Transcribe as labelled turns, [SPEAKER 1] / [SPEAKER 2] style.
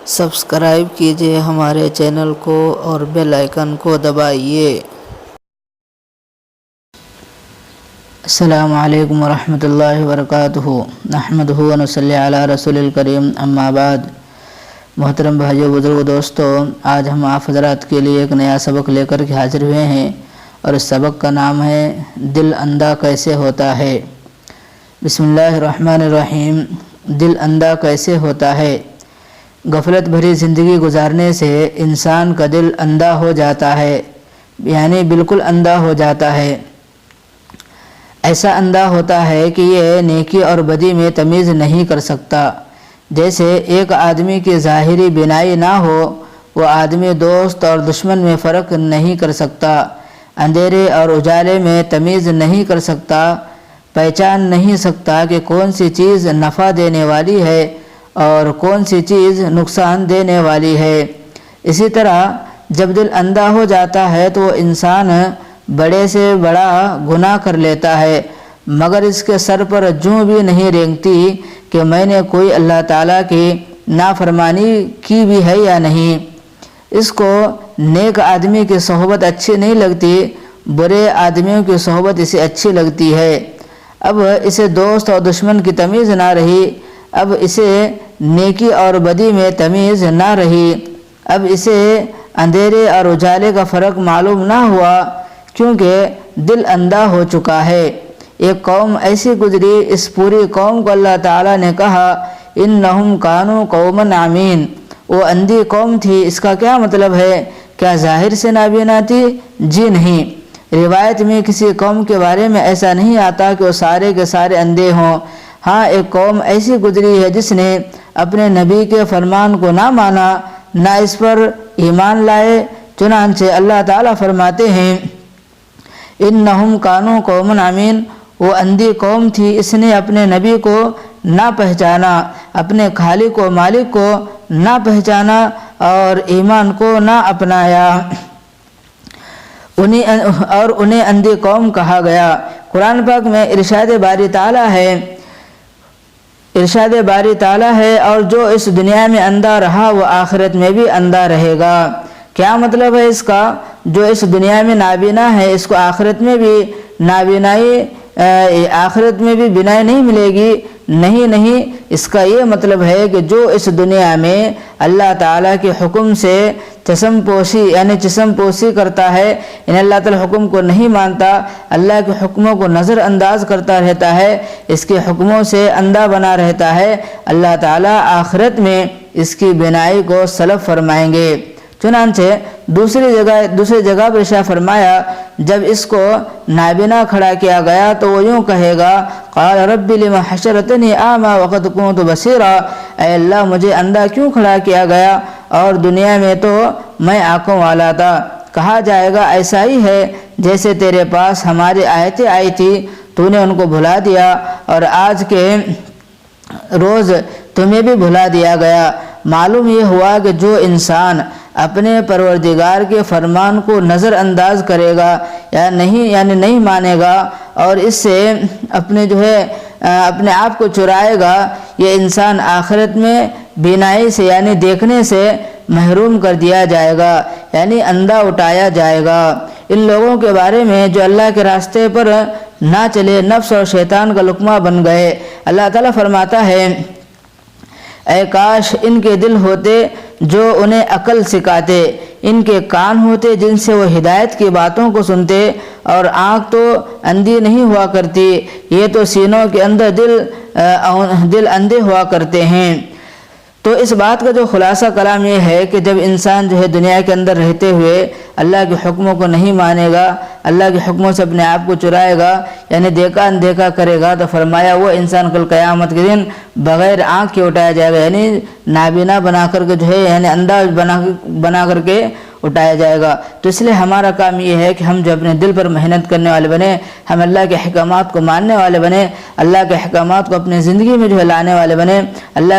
[SPEAKER 1] Subscribe کیجیے ہمارے channel کو اور بیل آئیکن کو دبائیے۔ السلام علیکم ورحمۃ اللہ وبرکاتہ۔ نحمدہ و نصلی علی رسول الکریم، اما بعد۔ محترم بھائیو، بزرگ دوستو، آج ہم آپ حضرات کے لیے ایک نیا سبق لے کر کے حاضر ہوئے ہیں، اور اس سبق کا نام ہے دل اندھا کیسے ہوتا ہے۔ بسم اللہ الرحمن الرحیم۔ دل اندھا کیسے ہوتا ہے؟ غفلت بھری زندگی گزارنے سے انسان کا دل اندھا ہو جاتا ہے، یعنی بالکل اندھا ہو جاتا ہے۔ ایسا اندھا ہوتا ہے کہ یہ نیکی اور بدی میں تمیز نہیں کر سکتا۔ جیسے ایک آدمی کی ظاہری بینائی نہ ہو، وہ آدمی دوست اور دشمن میں فرق نہیں کر سکتا، اندھیرے اور اجالے میں تمیز نہیں کر سکتا، پہچان نہیں سکتا کہ کون سی چیز نفع دینے والی ہے اور کون سی چیز نقصان دینے والی ہے۔ اسی طرح جب دل اندھا ہو جاتا ہے تو انسان بڑے سے بڑا گناہ کر لیتا ہے، مگر اس کے سر پر جوں بھی نہیں رینگتی کہ میں نے کوئی اللہ تعالیٰ کی نافرمانی کی بھی ہے یا نہیں۔ اس کو نیک آدمی کی صحبت اچھی نہیں لگتی، برے آدمیوں کی صحبت اسے اچھی لگتی ہے۔ اب اسے دوست اور دشمن کی تمیز نہ رہی، اب اسے نیکی اور بدی میں تمیز نہ رہی، اب اسے اندھیرے اور اجالے کا فرق معلوم نہ ہوا، کیونکہ دل اندھا ہو چکا ہے۔ ایک قوم ایسی گزری، اس پوری قوم کو اللہ تعالیٰ نے کہا انہم کانوا قوما عمین، وہ اندھی قوم تھی۔ اس کا کیا مطلب ہے؟ کیا ظاہر سے نابینا تھی؟ جی نہیں۔ روایت میں کسی قوم کے بارے میں ایسا نہیں آتا کہ وہ سارے کے سارے اندھے ہوں۔ ہاں، ایک قوم ایسی گزری ہے جس نے اپنے نبی کے فرمان کو نہ مانا، نہ اس پر ایمان لائے۔ چنانچہ اللہ تعالیٰ فرماتے ہیں انہم کانوا قوما عمین، وہ اندھی قوم تھی، اس نے اپنے نبی کو نہ پہچانا، اپنے خالق و مالک کو نہ پہچانا اور ایمان کو نہ اپنایا، انہیں اندھی قوم کہا گیا۔ قرآن پاک میں ارشاد باری تعالیٰ ہے اور جو اس دنیا میں اندھا رہا وہ آخرت میں بھی اندھا رہے گا۔ کیا مطلب ہے اس کا؟ جو اس دنیا میں نابینا ہے، اس کو آخرت میں بھی آخرت میں بھی بینائی نہیں ملے گی۔ نہیں، اس کا یہ مطلب ہے کہ جو اس دنیا میں اللہ تعالیٰ کے حکم سے چشم پوشی کرتا ہے، یعنی اللہ تعالیٰ حکم کو نہیں مانتا، اللہ کے حکموں کو نظر انداز کرتا رہتا ہے، اس کے حکموں سے اندھا بنا رہتا ہے، اللہ تعالیٰ آخرت میں اس کی بینائی کو سلب فرمائیں گے۔ چنانچہ دوسری جگہ پر ارشاد فرمایا، جب اس کو نابینا کھڑا کیا گیا تو وہ یوں کہے گا قال رب لم حشرتنی اعمی وقد کنت بصیرا، اے اللہ مجھے اندھا کیوں کھڑا کیا گیا اور دنیا میں تو میں آنکھوں والا تھا۔ کہا جائے گا ایسا ہی ہے جیسے تیرے پاس ہماری آیتیں آئی تھی، تو نے ان کو بھلا دیا اور آج کے روز تمہیں بھی بھلا دیا گیا۔ معلوم یہ ہوا کہ جو انسان اپنے پروردگار کے فرمان کو نظر انداز کرے گا یا نہیں مانے گا اور اس سے اپنے آپ کو چرائے گا، یہ انسان آخرت میں بینائی سے یعنی دیکھنے سے محروم کر دیا جائے گا، یعنی اندھا اٹھایا جائے گا۔ ان لوگوں کے بارے میں جو اللہ کے راستے پر نہ چلے، نفس اور شیطان کا لقمہ بن گئے، اللہ تعالیٰ فرماتا ہے اے کاش ان کے دل ہوتے جو انہیں عقل سکھاتے، ان کے کان ہوتے جن سے وہ ہدایت کی باتوں کو سنتے، اور آنکھ تو اندھی نہیں ہوا کرتی، یہ تو سینوں کے اندر دل اندھے ہوا کرتے ہیں۔ تو اس بات کا جو خلاصہ کلام یہ ہے کہ جب انسان دنیا کے اندر رہتے ہوئے اللہ کے حکموں کو نہیں مانے گا، اللہ کے حکموں سے اپنے آپ کو چرائے گا، یعنی دیکھا اندیکھا کرے گا، تو فرمایا وہ انسان کل قیامت کے دن بغیر آنکھ کے اٹھایا جائے گا، یعنی نابینا بنا کر کے یعنی اندھا بنا کر کے اٹھایا جائے گا۔ تو اس لیے ہمارا کام یہ ہے کہ ہم جو اپنے دل پر محنت کرنے والے بنے، ہم اللہ کے احکامات کو ماننے والے بنے، اللہ کے احکامات کو اپنے زندگی میں لانے والے بنے، اللہ